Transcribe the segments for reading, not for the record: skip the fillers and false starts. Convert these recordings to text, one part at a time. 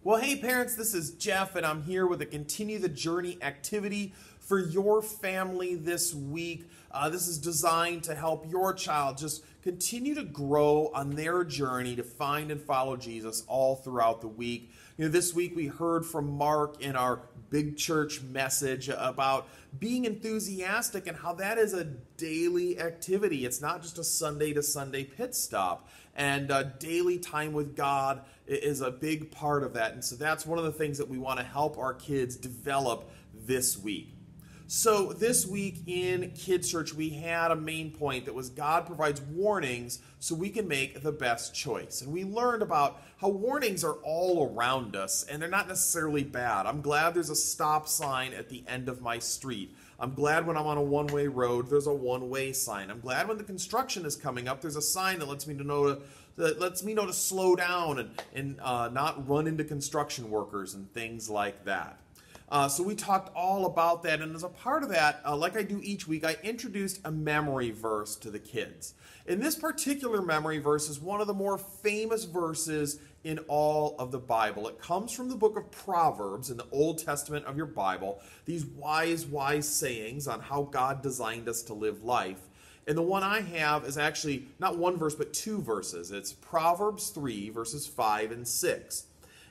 Well, hey parents, this is Jeff, and I'm here with a Continue the Journey activity for your family this week. This is designed to help your child just continue to grow on their journey to find and follow Jesus all throughout the week. This week we heard from Mark in our big church message about being enthusiastic and how that is a daily activity. It's not just a Sunday to Sunday pit stop. And daily time with God is a big part of that. And so that's one of the things that we want to help our kids develop this week. So this week in Kids Church, we had a main point that was God provides warnings so we can make the best choice. And we learned about how warnings are all around us, and they're not necessarily bad. I'm glad there's a stop sign at the end of my street. I'm glad when I'm on a one-way road, there's a one-way sign. I'm glad when the construction is coming up, there's a sign that lets me know to slow down and not run into construction workers and things like that. So we talked all about that, and as a part of that, like I do each week, I introduced a memory verse to the kids. And this particular memory verse is one of the more famous verses in all of the Bible. It comes from the book of Proverbs in the Old Testament of your Bible, these wise sayings on how God designed us to live life. And the one I have is actually not one verse, but two verses. It's Proverbs 3, verses 5 and 6.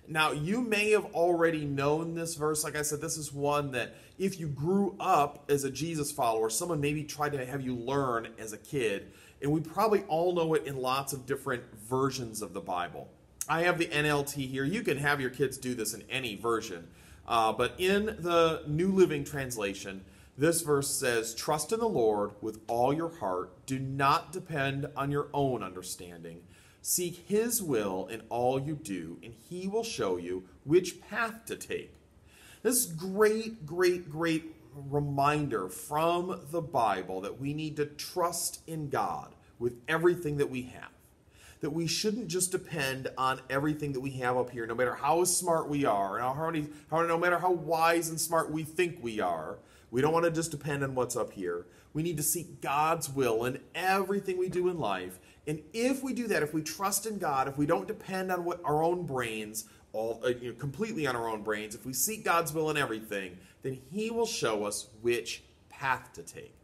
Now, you may have already known this verse. Like I said, this is one that if you grew up as a Jesus follower, someone maybe tried to have you learn as a kid, and we probably all know it in lots of different versions of the Bible. I have the NLT here. You can have your kids do this in any version. But in the New Living Translation, this verse says, "Trust in the Lord with all your heart. Do not depend on your own understanding. Seek His will in all you do, and He will show you which path to take." This great reminder from the Bible that we need to trust in God with everything that we have. That we shouldn't just depend on everything that we have up here, no matter how smart we are, no matter how wise and smart we think we are. We don't want to just depend on what's up here. We need to seek God's will in everything we do in life. And if we do that, if we trust in God, if we don't depend on our own brains, completely on our own brains, if we seek God's will in everything, then He will show us which path to take.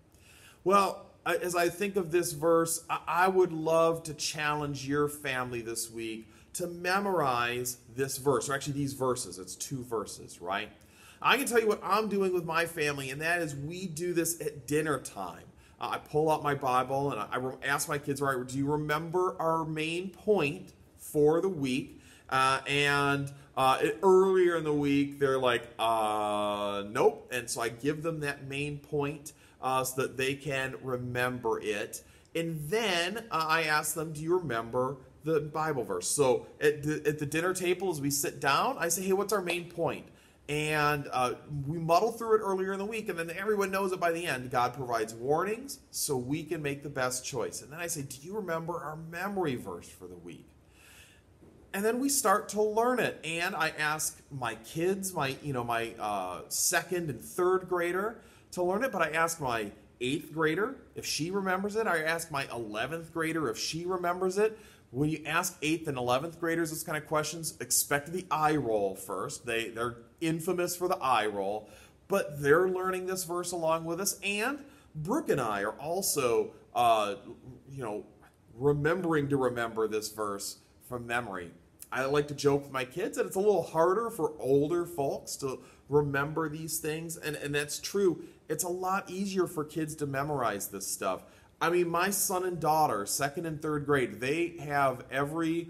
Well, as I think of this verse, I would love to challenge your family this week to memorize this verse, or actually these verses. It's two verses, right? I can tell you what I'm doing with my family, and that is we do this at dinner time. I pull out my Bible and I ask my kids, all right, do you remember our main point for the week? Earlier in the week, they're like, nope. And so I give them that main point so that they can remember it. And then I ask them, do you remember the Bible verse? So at the dinner table, as we sit down, I say, hey, what's our main point? And we muddle through it earlier in the week, and then everyone knows it by the end. God provides warnings so we can make the best choice. And then I say, do you remember our memory verse for the week? And then we start to learn it. And I ask my kids, my second and third grader to learn it, but I ask my 8th grader if she remembers it. I ask my 11th grader if she remembers it. When you ask 8th and 11th graders this kind of questions, expect the eye roll first. They're infamous for the eye roll, but they're learning this verse along with us. And Brooke and I are also, remembering to remember this verse from memory. I like to joke with my kids that it's a little harder for older folks to remember these things, and that's true. It's a lot easier for kids to memorize this stuff. I mean, my son and daughter, 2nd and 3rd grade, they have every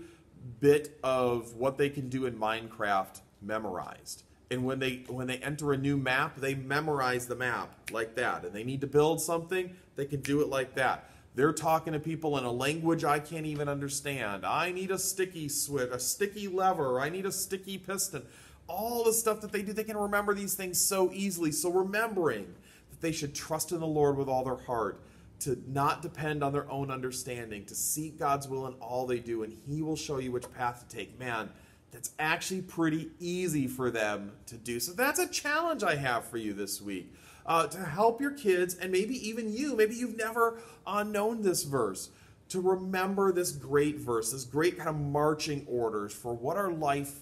bit of what they can do in Minecraft memorized. And when they enter a new map, they memorize the map like that. And they need to build something, they can do it like that. They're talking to people in a language I can't even understand. I need a sticky switch, a sticky lever, I need a sticky piston. All the stuff that they do, they can remember these things so easily. So remembering that they should trust in the Lord with all their heart, to not depend on their own understanding, to seek God's will in all they do, and He will show you which path to take. Man, that's actually pretty easy for them to do. So that's a challenge I have for you this week, to help your kids, and maybe even you, maybe you've never known this verse, to remember this great verse, this great kind of marching orders for what our life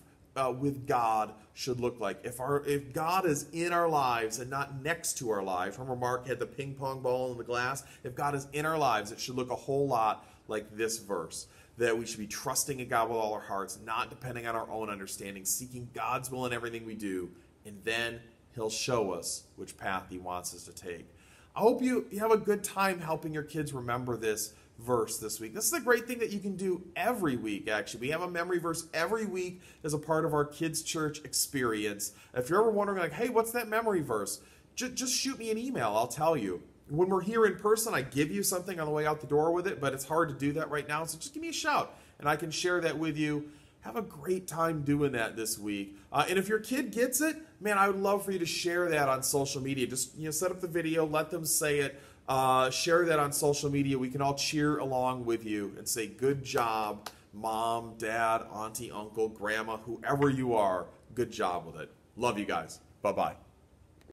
with God should look like. If God is in our lives and not next to our lives, remember Mark had the ping pong ball in the glass? If God is in our lives, it should look a whole lot like this verse. That we should be trusting in God with all our hearts, not depending on our own understanding, seeking God's will in everything we do, and then He'll show us which path He wants us to take. I hope you have a good time helping your kids remember this verse this week. This is a great thing that you can do every week, actually. We have a memory verse every week as a part of our kids' church experience. If you're ever wondering, like, hey, what's that memory verse? Just shoot me an email. I'll tell you. When we're here in person, I give you something on the way out the door with it, but it's hard to do that right now, so just give me a shout, and I can share that with you. Have a great time doing that this week. And if your kid gets it, man, I would love for you to share that on social media. Just set up the video, let them say it, share that on social media. We can all cheer along with you and say, good job, mom, dad, auntie, uncle, grandma, whoever you are. Good job with it. Love you guys. Bye-bye.